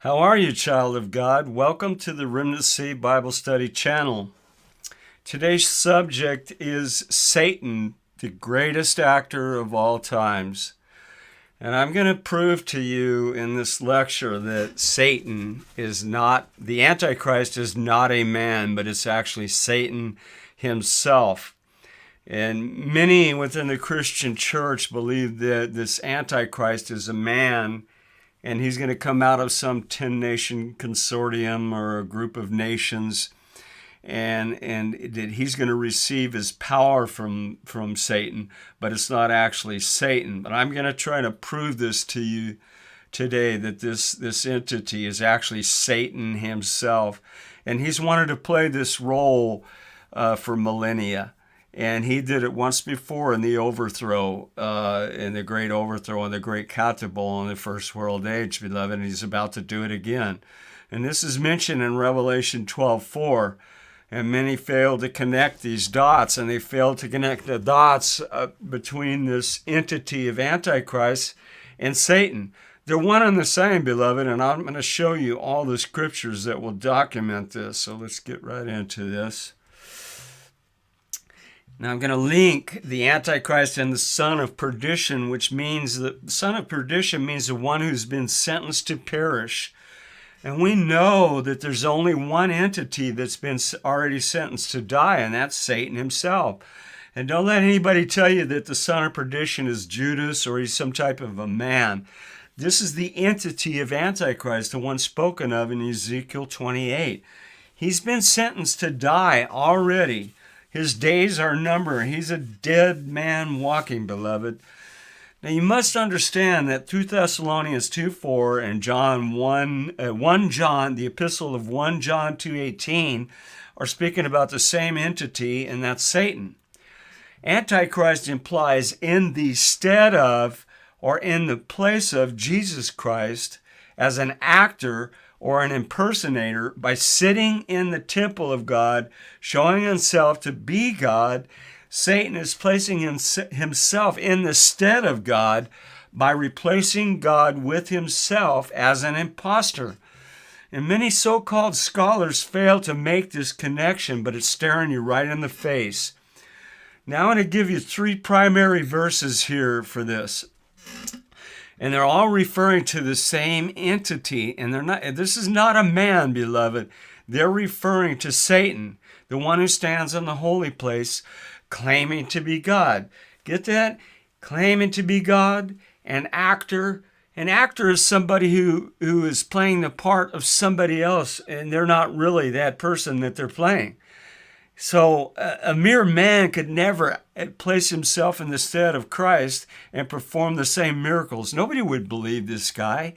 How are you, child of God? Welcome to the Remnant Seed Bible Study channel. Today's subject is Satan, the greatest actor of all times. And I'm going to prove to you in this lecture that Satan is not, the Antichrist is not a man, but it's actually Satan himself. And many within the Christian church believe that this Antichrist is a man, and he's going to come out of some 10-nation consortium or a group of nations, and that he's going to receive his power from Satan, but it's not actually Satan. But I'm going to try to prove this to you today, that this entity is actually Satan himself, and he's wanted to play this role for millennia. And he did it once before in the overthrow, in the great overthrow and the great catapult in the First World Age, beloved, and he's about to do it again. And this is mentioned in Revelation 12:4. And many failed to connect these dots, and they failed to connect the dots between this entity of Antichrist and Satan. They're one and the same, beloved, and I'm going to show you all the scriptures that will document this. So let's get right into this. Now I'm going to link the Antichrist and the son of perdition, which means the son of perdition means the one who's been sentenced to perish. And we know that there's only one entity that's been already sentenced to die, and that's Satan himself. And don't let anybody tell you that the son of perdition is Judas or he's some type of a man. This is the entity of Antichrist, the one spoken of in Ezekiel 28. He's been sentenced to die already. His days are numbered. He's a dead man walking, beloved. Now you must understand that 2 Thessalonians 2:4 and John 1 John, the epistle of 1 John 2:18 are speaking about the same entity, and that's Satan. Antichrist implies in the stead of or in the place of Jesus Christ as an actor or an impersonator by sitting in the temple of God, showing himself to be God. Satan is placing himself in the stead of God by replacing God with himself as an impostor. And many so-called scholars fail to make this connection, but it's staring you right in the face. Now I'm going to give you three primary verses here for this. And they're all referring to the same entity. And this is not a man, beloved. They're referring to Satan, the one who stands in the holy place, claiming to be God. Get that? Claiming to be God, an actor. An actor is somebody who is playing the part of somebody else, and they're not really that person that they're playing. So a mere man could never place himself in the stead of Christ and perform the same miracles. Nobody would believe this guy.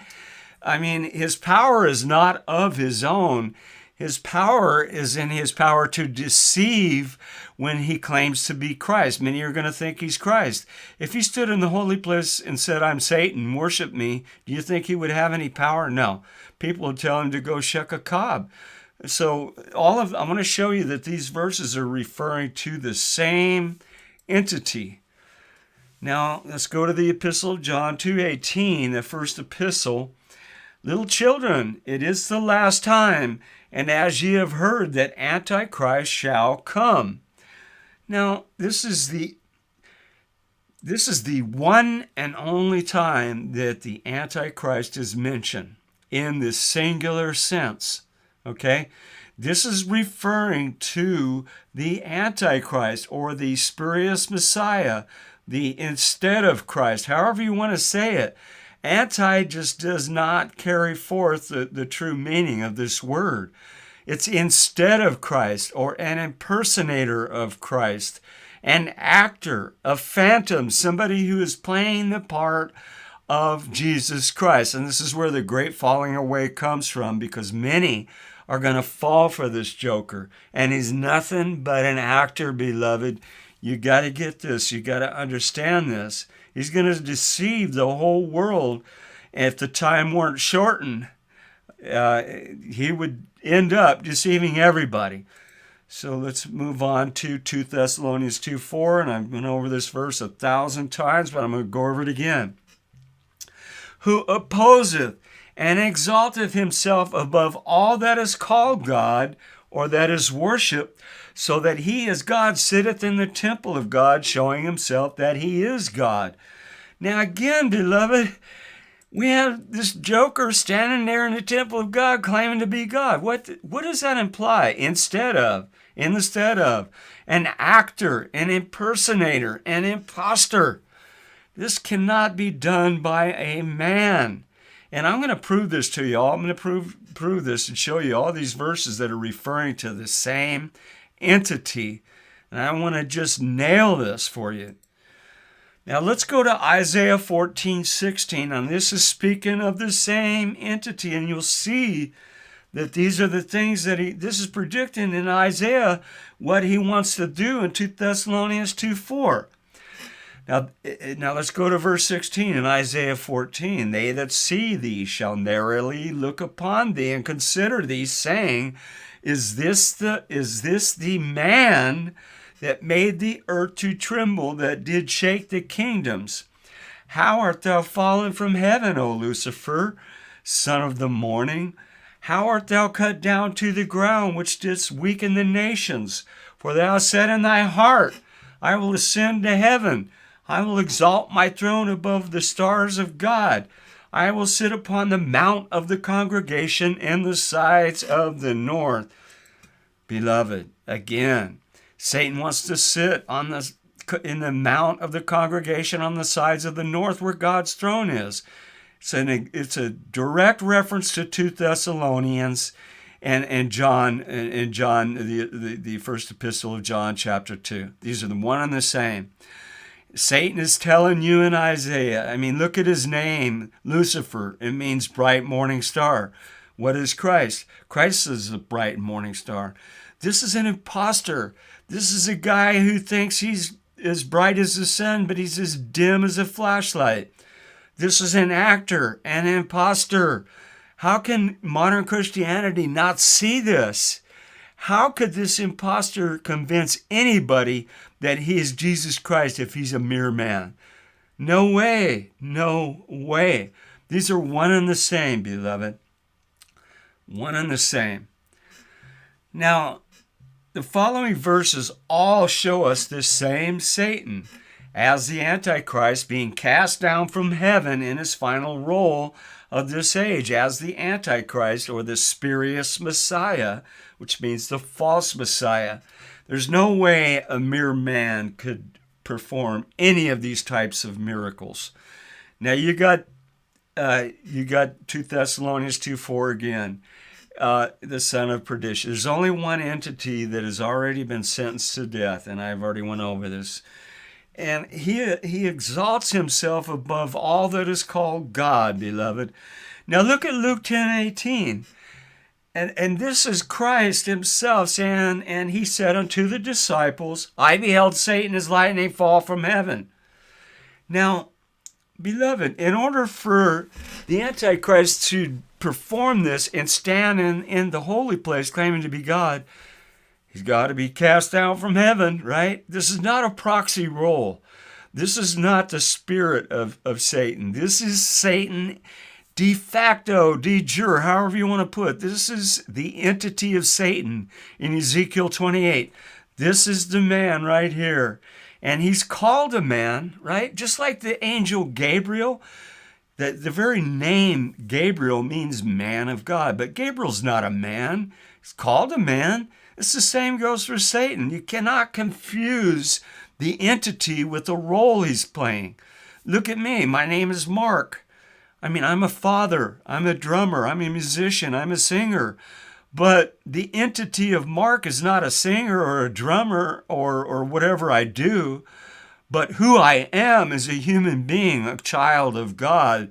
I mean, his power is not of his own. His power is in his power to deceive when he claims to be Christ. Many are going to think he's Christ. If he stood in the holy place and said, "I'm Satan, worship me," do you think he would have any power? No. People would tell him to go shuck a cob. So I'm going to show you that these verses are referring to the same entity. Now, let's go to the epistle of John 2:18, the first epistle. "Little children, it is the last time, and as ye have heard that Antichrist shall come." Now, this is the one and only time that the Antichrist is mentioned in this singular sense. Okay? This is referring to the Antichrist or the spurious Messiah, the instead of Christ, however you want to say it. Anti just does not carry forth the true meaning of this word. It's instead of Christ or an impersonator of Christ, an actor, a phantom, somebody who is playing the part of Jesus Christ. And this is where the great falling away comes from, because many are going to fall for this joker. And he's nothing but an actor, beloved. You got to get this. You got to understand this. He's going to deceive the whole world. If the time weren't shortened, he would end up deceiving everybody. So let's move on to 2 Thessalonians 2:4. And I've been over this verse 1,000 times, but I'm going to go over it again. "Who opposeth and exalteth himself above all that is called God, or that is worshipped, so that he as God sitteth in the temple of God, showing himself that he is God. Now again, beloved, we have this joker standing there in the temple of God claiming to be God. What does that imply? Instead of, an actor, an impersonator, an imposter. This cannot be done by a man. And I'm going to prove this to you all. I'm going to prove this and show you all these verses that are referring to the same entity. And I want to just nail this for you. Now let's go to Isaiah 14:16. And this is speaking of the same entity. And you'll see that these are the things that this is predicting in Isaiah what he wants to do in 2 Thessalonians 2:4. Now let's go to verse 16 in Isaiah 14. They that see thee shall narrowly look upon thee and consider thee, saying, Is this the man that made the earth to tremble, that did shake the kingdoms? How art thou fallen from heaven, O Lucifer, son of the morning? How art thou cut down to the ground, which didst weaken the nations? For thou said in thy heart, I will ascend to heaven. I will exalt my throne above the stars of God. I will sit upon the mount of the congregation in the sides of the north. Beloved, again, Satan wants to sit in the mount of the congregation on the sides of the north where God's throne is. It's a direct reference to 2 Thessalonians and John, the first epistle of John, chapter 2. These are the one and the same. Satan is telling you in Isaiah, look at his name, Lucifer. It means bright morning star. What is Christ? Christ is a bright morning star. This is an imposter. This is a guy who thinks he's as bright as the sun, but he's as dim as a flashlight. This is an actor, an imposter. How can modern Christianity not see this? How could this imposter convince anybody that he is Jesus Christ if he's a mere man? No way. No way. These are one and the same, beloved. One and the same. Now, the following verses all show us this same Satan as the Antichrist being cast down from heaven in his final role of this age as the Antichrist, or the spurious Messiah, which means the false Messiah. There's no way a mere man could perform any of these types of miracles. Now you got 2 Thessalonians 2:4 again. The son of perdition. There's only one entity that has already been sentenced to death, and I've already went over this. And he exalts himself above all that is called God, beloved. Now look at Luke 10:18. And this is Christ himself saying, and he said unto the disciples, I beheld Satan as lightning fall from heaven. Now, beloved, in order for the Antichrist to perform this and stand in the holy place claiming to be God, he's got to be cast down from heaven, right? This is not a proxy role. This is not the spirit of Satan. This is Satan de facto, de jure, however you want to put it. This is the entity of Satan in Ezekiel 28. This is the man right here. And he's called a man, right? Just like the angel Gabriel. The very name Gabriel means man of God. But Gabriel's not a man. He's called a man. It's the same goes for Satan. You cannot confuse the entity with the role he's playing. Look at me. My name is Mark. I'm a father. I'm a drummer. I'm a musician. I'm a singer. But the entity of Mark is not a singer or a drummer or whatever I do. But who I am is a human being, a child of God,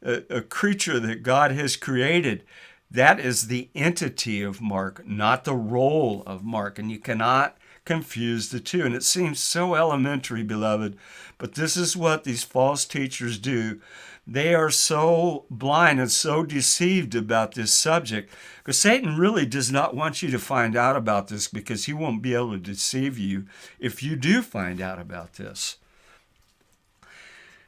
a creature that God has created. That is the entity of Mark, not the role of Mark. And you cannot confuse the two. And it seems so elementary, beloved. But this is what these false teachers do. They are so blind and so deceived about this subject. Because Satan really does not want you to find out about this, because he won't be able to deceive you if you do find out about this.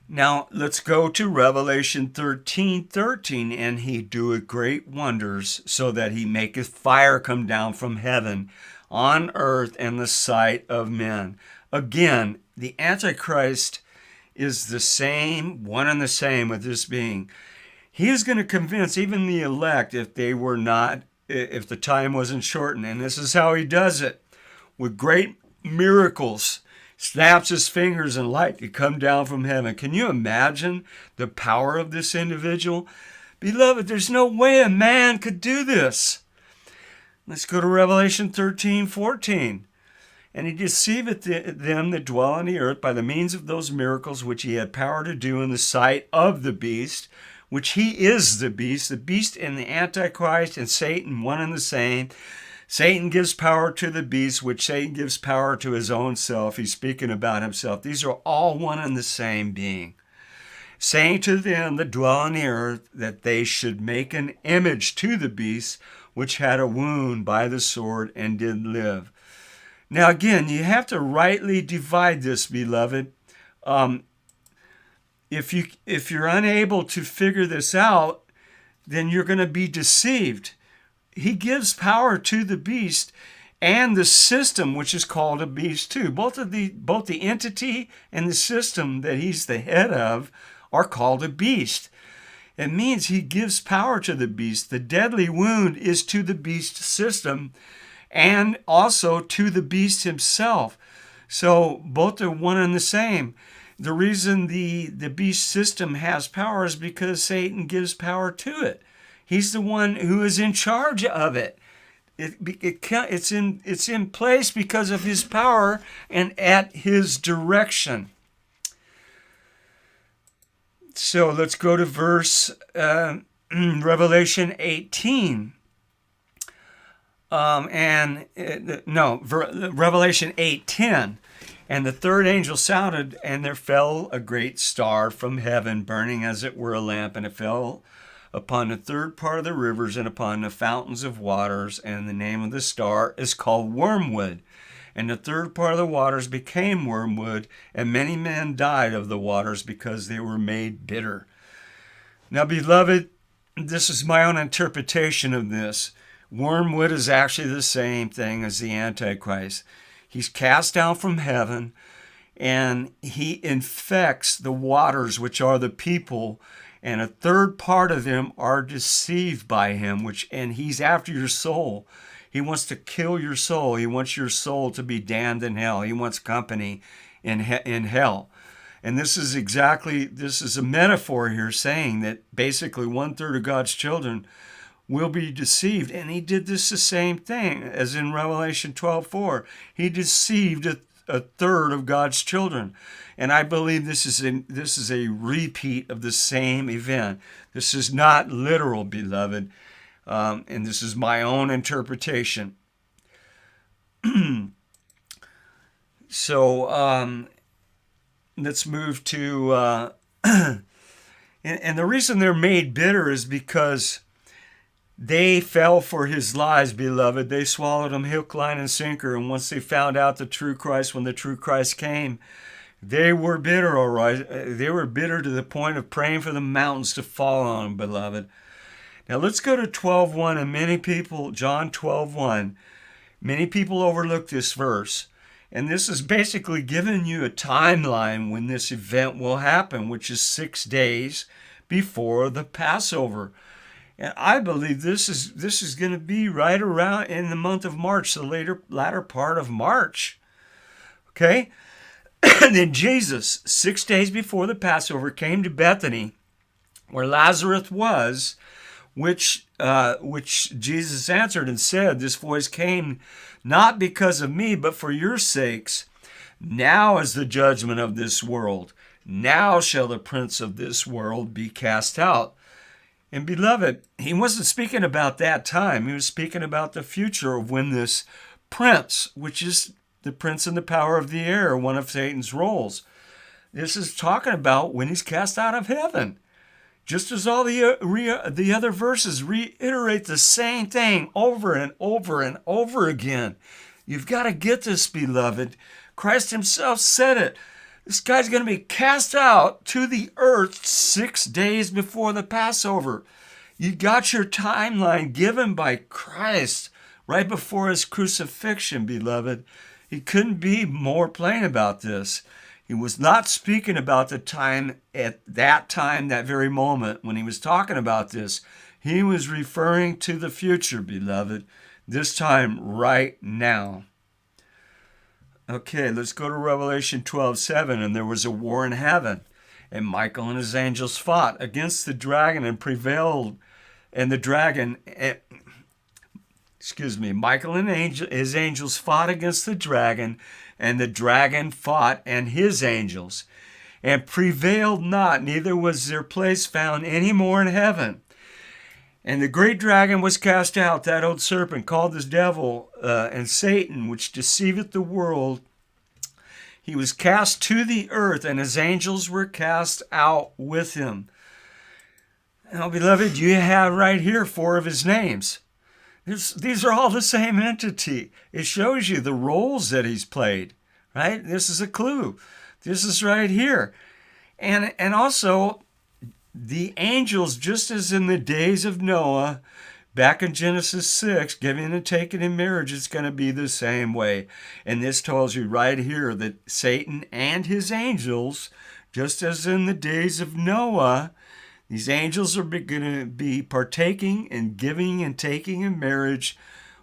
Now let's go to Revelation 13:13. And he doeth great wonders, so that he maketh fire come down from heaven on earth in the sight of men. Again, the Antichrist is the same, one and the same with this being. He is going to convince even the elect if they were not, if the time wasn't shortened. And this is how he does it, with great miracles. Snaps his fingers and light could come down from heaven. Can you imagine the power of this individual? Beloved, there's no way a man could do this. Let's go to Revelation 13:14. And he deceiveth them that dwell on the earth by the means of those miracles which he had power to do in the sight of the beast, which he is the beast and the Antichrist and Satan, one and the same. Satan gives power to the beast, which Satan gives power to his own self. He's speaking about himself. These are all one and the same being. Saying to them that dwell on the earth that they should make an image to the beast, which had a wound by the sword and did live. Now again, you have to rightly divide this, beloved. If you're unable to figure this out, then you're going to be deceived. He gives power to the beast and the system, which is called a beast too. Both the entity and the system that he's the head of are called a beast. It means he gives power to the beast. The deadly wound is to the beast system and also to the beast himself. So both are one and the same. The reason the beast system has power is because Satan gives power to it. He's the one who is in charge of it. It's in place because of his power and at his direction. So let's go to verse Revelation 18. Revelation 8:10. And the third angel sounded, and there fell a great star from heaven, burning as it were a lamp, and it fell upon the third part of the rivers and upon the fountains of waters, and the name of the star is called Wormwood. And the third part of the waters became wormwood, and many men died of the waters because they were made bitter. Now, beloved, this is my own interpretation of this. Wormwood is actually the same thing as the Antichrist. He's cast down from heaven, and he infects the waters, which are the people, and a third part of them are deceived by him, and he's after your soul. He wants to kill your soul. He wants your soul to be damned in hell. He wants company in hell. And this is a metaphor here saying that basically 1/3 of God's children will be deceived. And he did this the same thing as in Revelation 12:4. He deceived a third of God's children. And I believe this is a repeat of the same event. This is not literal, beloved. And this is my own interpretation. So let's move to... and the reason they're made bitter is because they fell for his lies, beloved. They swallowed him hook, line, and sinker. And once they found out the true Christ, when the true Christ came, they were bitter, all right. They were bitter to the point of praying for the mountains to fall on them, beloved. Now let's go to 12:1. And many people, John 12:1, many people overlook this verse. And this is basically giving you a timeline when this event will happen, which is 6 days before the Passover. And I believe this is going to be right around in the month of March, the latter part of March. Okay? And then Jesus, 6 days before the Passover, came to Bethany, where Lazarus was, which Jesus answered and said, "This voice came not because of me, but for your sakes. Now is the judgment of this world. Now shall the prince of this world be cast out." And beloved, he wasn't speaking about that time. He was speaking about the future of when this prince, which is the prince in the power of the air, one of Satan's roles. This is talking about when he's cast out of heaven. Just as all the other verses reiterate the same thing over and over and over again. You've got to get this, beloved. Christ himself said it. This guy's going to be cast out to the earth 6 days before the Passover. You got your timeline given by Christ right before his crucifixion, beloved. He couldn't be more plain about this. He was not speaking about the time at that time, that very moment when he was talking about this. He was referring to the future, beloved, this time right now. Okay, let's go to Revelation 12:7. And there was a war in heaven, and Michael and his angels fought against the dragon and prevailed. And the dragon, Michael and his angels fought against the dragon, and the dragon fought and his angels, and prevailed not, neither was their place found any more in heaven. And the great dragon was cast out, that old serpent, called the devil and Satan, which deceiveth the world. He was cast to the earth, and his angels were cast out with him. Now, beloved, you have right here 4 of his names. These are all the same entity. It shows you the roles that he's played, right? This is a clue. This is right here. And also, the angels, just as in the days of Noah, back in Genesis 6, giving and taking in marriage, it's going to be the same way. And this tells you right here that Satan and his angels, just as in the days of Noah, these angels are going to be partaking and giving and taking in marriage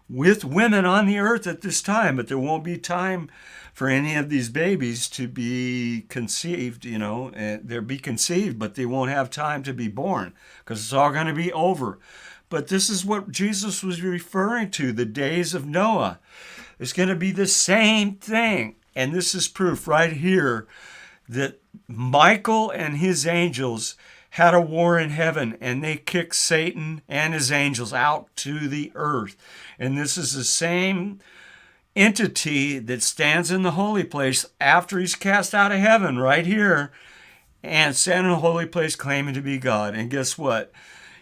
with women on the earth at this time. But there won't be time for any of these babies to be conceived, they'll be conceived, but they won't have time to be born because it's all going to be over. But this is what Jesus was referring to, the days of Noah. It's going to be the same thing. And this is proof right here that Michael and his angels had a war in heaven, and they kicked Satan and his angels out to the earth. And this is the same entity that stands in the holy place after he's cast out of heaven right here and stand in the holy place claiming to be God. And guess what?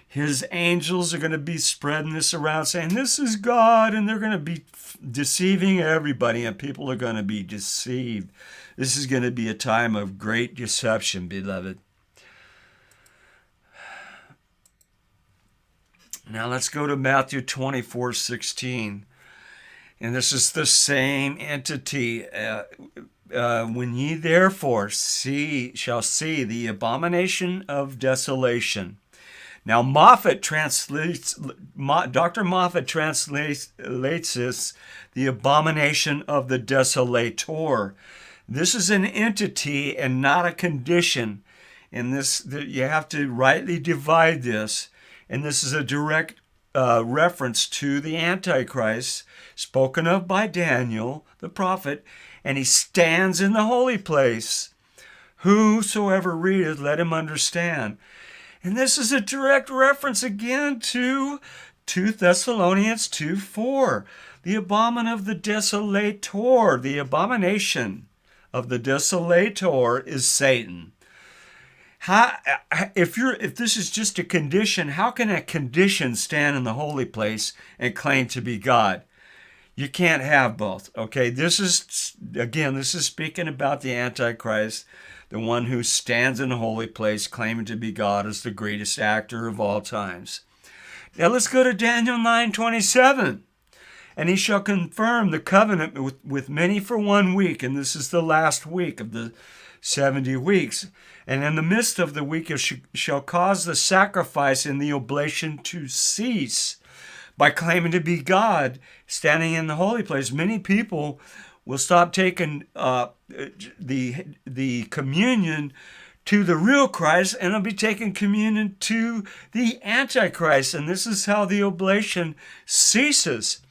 His angels are going to be spreading this around saying, this is God, and they're going to be deceiving everybody, and people are going to be deceived. This is going to be a time of great deception, beloved. Now let's go to Matthew 24:16. And this is the same entity. When ye therefore shall see the abomination of desolation. Now Dr. Moffat translates this, the abomination of the desolator. This is an entity and not a condition. And you have to rightly divide this. And this is a direct reference to the Antichrist spoken of by Daniel, the prophet, and he stands in the holy place. Whosoever readeth, let him understand. And this is a direct reference again to 2 Thessalonians 2:4. The abomination of the desolator, the abomination of the desolator is Satan. If this is just a condition, how can a condition stand in the holy place and claim to be God? You can't have both. Okay, this is speaking about the Antichrist, the one who stands in the holy place claiming to be God as the greatest actor of all times. Now let's go to Daniel 9:27. And he shall confirm the covenant with many for 1 week, and this is the last week of the 70 weeks. And in the midst of the week it shall cause the sacrifice and the oblation to cease. By claiming to be God, standing in the holy place, many people will stop taking the communion to the real Christ, and they'll be taking communion to the Antichrist. And this is how the oblation ceases.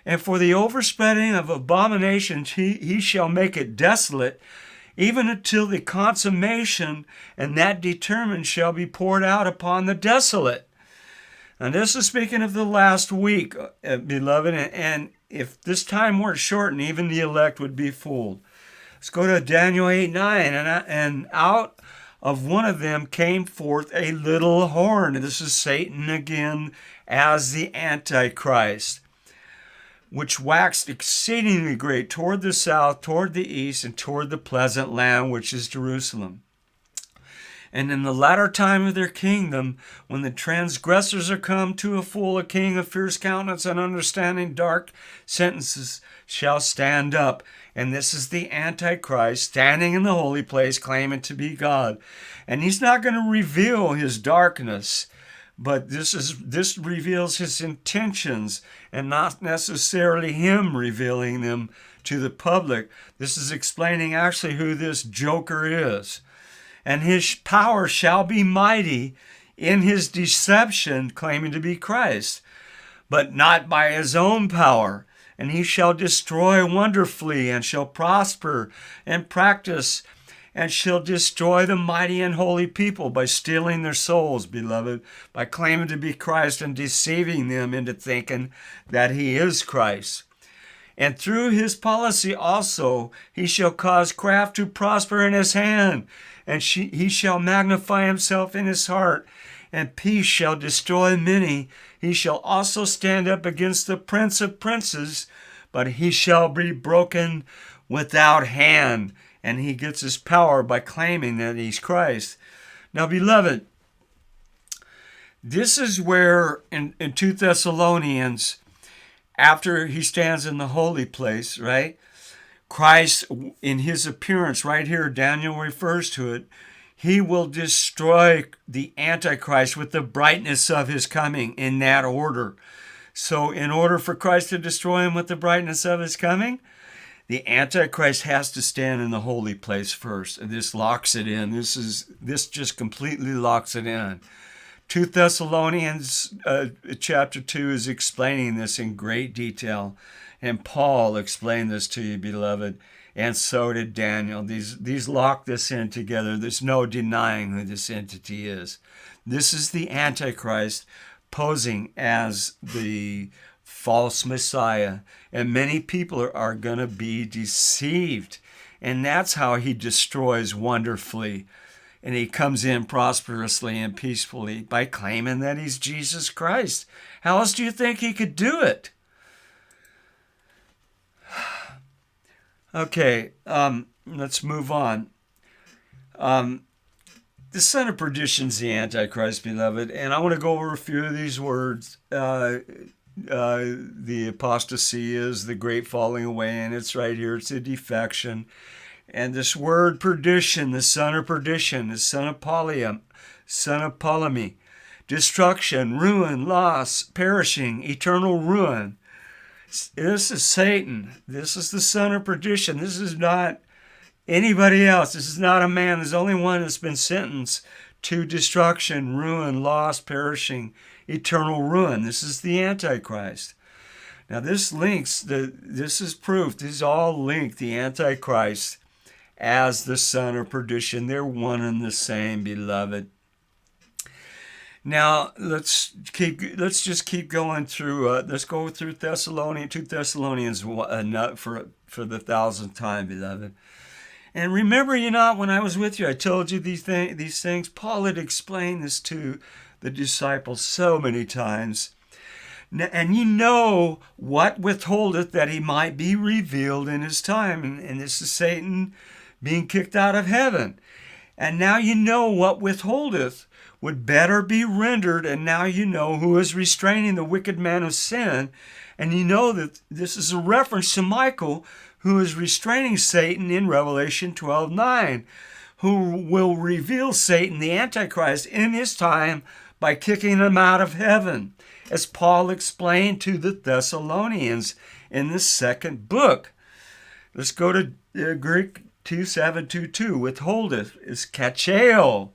And for the overspreading of abominations, he shall make it desolate, even until the consummation, and that determined shall be poured out upon the desolate. And this is speaking of the last week, beloved, and if this time weren't shortened, even the elect would be fooled. Let's go to Daniel 8:9, and out of one of them came forth a little horn. And this is Satan again as the Antichrist. which waxed exceedingly great toward the south, toward the east, and toward the pleasant land, which is Jerusalem. And in the latter time of their kingdom, when the transgressors are come to a full, a king of fierce countenance and understanding dark sentences shall stand up. And this is the Antichrist standing in the holy place, claiming to be God. And he's not going to reveal his darkness, but this reveals his intentions and not necessarily him revealing them to the public. This is explaining actually who this joker is. And his power shall be mighty in his deception, claiming to be Christ, but not by his own power. And he shall destroy wonderfully, and shall prosper and practice, and shall destroy the mighty and holy people by stealing their souls, beloved, by claiming to be Christ and deceiving them into thinking that he is Christ. And through his policy also he shall cause craft to prosper in his hand, and he shall magnify himself in his heart, and peace shall destroy many. He shall also stand up against the prince of princes, but he shall be broken without hand. And he gets his power by claiming that he's Christ. Now, beloved, this is where in 2 Thessalonians, after he stands in the holy place, right? Christ, in his appearance right here, Daniel refers to it, he will destroy the Antichrist with the brightness of his coming in that order. So in order for Christ to destroy him with the brightness of his coming, the Antichrist has to stand in the holy place first. And this locks it in. This just completely locks it in. 2 Thessalonians chapter 2 is explaining this in great detail. And Paul explained this to you, beloved, and so did Daniel. These lock this in together. There's no denying who this entity is. This is the Antichrist posing as the false Messiah, and many people are going to be deceived. And that's how he destroys wonderfully. And he comes in prosperously and peacefully by claiming that he's Jesus Christ. How else do you think he could do it? Okay, let's move on. The son of perdition is the Antichrist, beloved, and I want to go over a few of these words. The apostasy is the great falling away, and it's right here. It's a defection. And this word perdition, the son of perdition, the son of polemy, destruction, ruin, loss, perishing, eternal ruin. This is Satan. This is the son of perdition. This is not anybody else. This is not a man. There's only one that's been sentenced to destruction, ruin, loss, perishing, eternal ruin. This is the Antichrist. Now this is proof. These all link the Antichrist as the son of perdition. They're one and the same, beloved. Now let's just keep going through. Let's go through 2 Thessalonians for the 1,000th time, beloved. And remember, when I was with you, I told you these things. Paul had explained this to the disciples so many times. And you know what withholdeth that he might be revealed in his time. And this is Satan being kicked out of heaven. And now you know what withholdeth would better be rendered, and now you know who is restraining the wicked man of sin. And you know that this is a reference to Michael, who is restraining Satan in Revelation 12:9, who will reveal Satan, the Antichrist, in his time by kicking him out of heaven, as Paul explained to the Thessalonians in the second book. Let's go to Greek 2:7-2:2. Withholdeth is kacheo.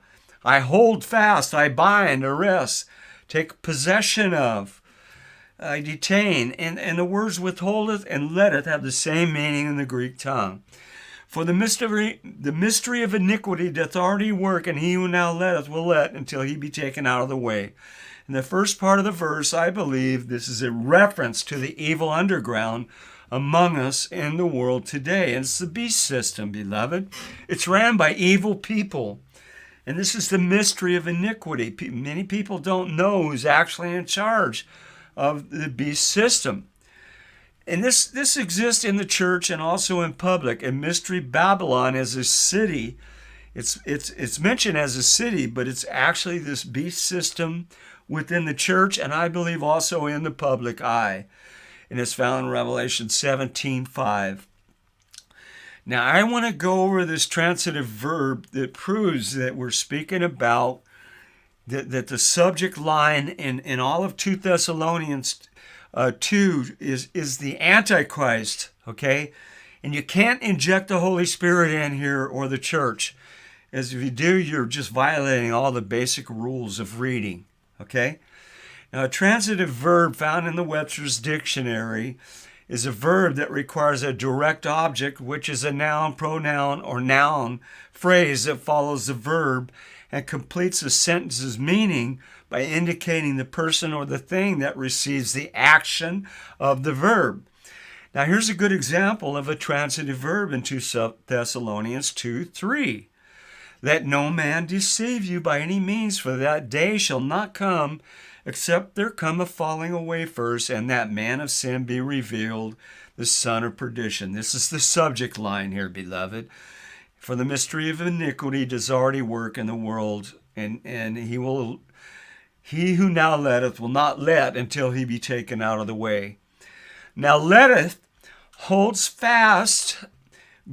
I hold fast, I bind, arrest, take possession of, I detain. And the words withholdeth and letteth have the same meaning in the Greek tongue. For the mystery of iniquity doth already work, and he who now letteth will let until he be taken out of the way. In the first part of the verse, I believe this is a reference to the evil underground among us in the world today. And it's the beast system, beloved. It's ran by evil people. And this is the mystery of iniquity. Many people don't know who's actually in charge of the beast system. And this exists in the church and also in public. And Mystery Babylon is a city. It's mentioned as a city, but it's actually this beast system within the church, and I believe also in the public eye. And it's found in Revelation 17:5. Now, I want to go over this transitive verb that proves that we're speaking about that the subject line in all of 2 Thessalonians 2 is the antichrist, okay? And you can't inject the Holy Spirit in here or the church. As if you do, you're just violating all the basic rules of reading, okay? Now, a transitive verb found in the Webster's Dictionary is a verb that requires a direct object, which is a noun, pronoun, or noun phrase that follows the verb and completes a sentence's meaning by indicating the person or the thing that receives the action of the verb. Now, here's a good example of a transitive verb in 2 Thessalonians 2:3. Let no man deceive you by any means, for that day shall not come, except there come a falling away first, and that man of sin be revealed, the son of perdition. This is the subject line here, beloved. For the mystery of iniquity does already work in the world, and he who now letteth will not let until he be taken out of the way. Now letteth holds fast,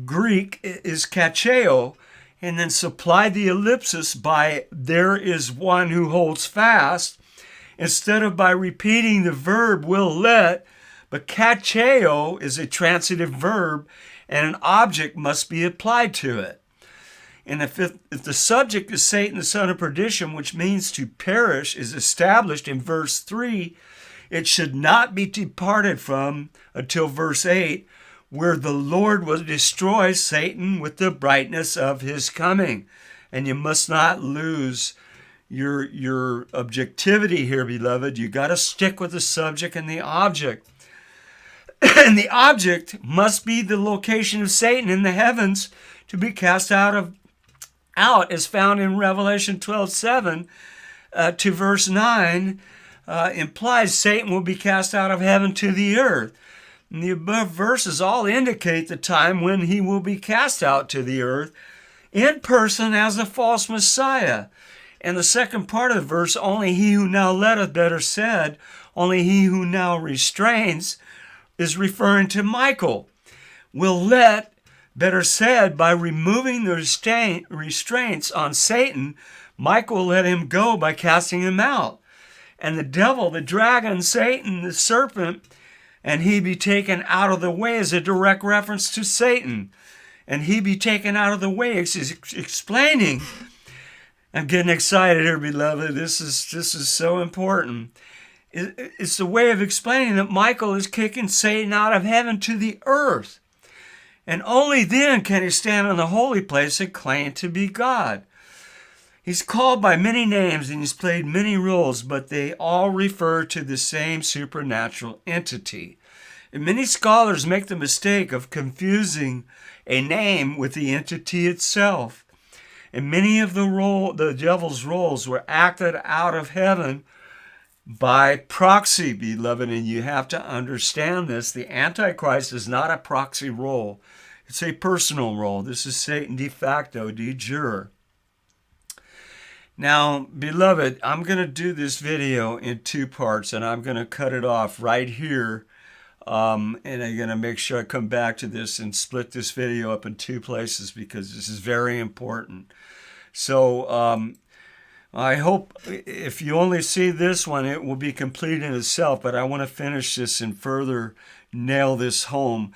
Greek is kacheo, and then supply the ellipsis by there is one who holds fast, instead of by repeating the verb will let. But kacheo is a transitive verb, and an object must be applied to it. And if the subject is Satan, the son of perdition, which means to perish, is established in verse 3, it should not be departed from until verse 8, where the Lord will destroy Satan with the brightness of his coming. And you must not lose your objectivity here, beloved. You got to stick with the subject and the object. And the object must be the location of Satan in the heavens to be cast out, as found in Revelation 12:7 to verse 9, implies Satan will be cast out of heaven to the earth. And the above verses all indicate the time when he will be cast out to the earth in person as a false Messiah. And the second part of the verse, only he who now letteth, better said, only he who now restrains, is referring to Michael. Will let, better said, by removing the restraints on Satan, Michael will let him go by casting him out. And the devil, the dragon, Satan, the serpent, and he be taken out of the way is a direct reference to Satan. And he be taken out of the way is explaining. I'm getting excited here, beloved. This is so important. It's the way of explaining that Michael is kicking Satan out of heaven to the earth. And only then can he stand in the holy place and claim to be God. He's called by many names and he's played many roles, but they all refer to the same supernatural entity. And many scholars make the mistake of confusing a name with the entity itself. And many of the devil's roles were acted out of heaven by proxy, beloved, and you have to understand this. The Antichrist is not a proxy role. It's a personal role. This is Satan de facto, de jure. Now, beloved, I'm going to do this video in 2 parts, and I'm going to cut it off right here. And I'm going to make sure I come back to this and split this video up in 2 places because this is very important. So I hope if you only see this one, it will be complete in itself, but I want to finish this and further nail this home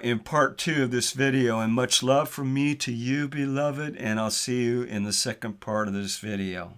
in part 2 of this video. And much love from me to you, beloved, and I'll see you in the second part of this video.